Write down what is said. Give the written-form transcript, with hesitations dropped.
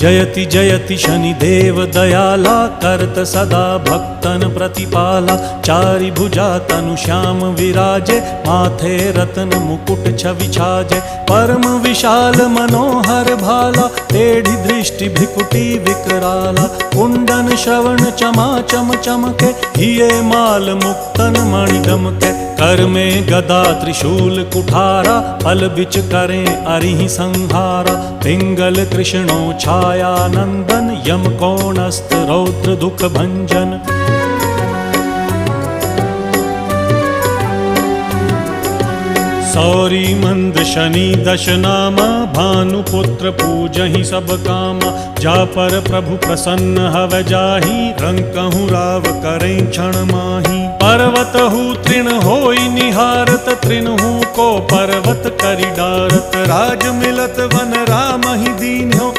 जयति जयति शनिदेव दयाला करत सदा भक्तन प्रतिपाला। चारि भुजा तनु श्याम विराजे माथे रत्न मुकुट छवि छाजे। परम विशाल मनोहर भाला टेढ़ी दृष्टि भ्रिकुटी विकराला। कुंडन श्रवण चमा चम चमके हिये माल मुक्तन मणि गमके। कर में गदा त्रिशूल कुठारा पल बिच करें अरिहि संहारा। पिंगल कृष्णो छाया नंदन यम कोणस्थ रौद्र दुख भंजन। सौरी मंद शनि दश नामा भानुपुत्र पूजहि सब कामा। जा पर प्रभु प्रसन्न हव जाहि रंकहु राव करें क्षण माही। पर्वत हु तृण होई निहारत तृणहु को पर्वत करि डारत। राज मिलत वन राम ही दीन हो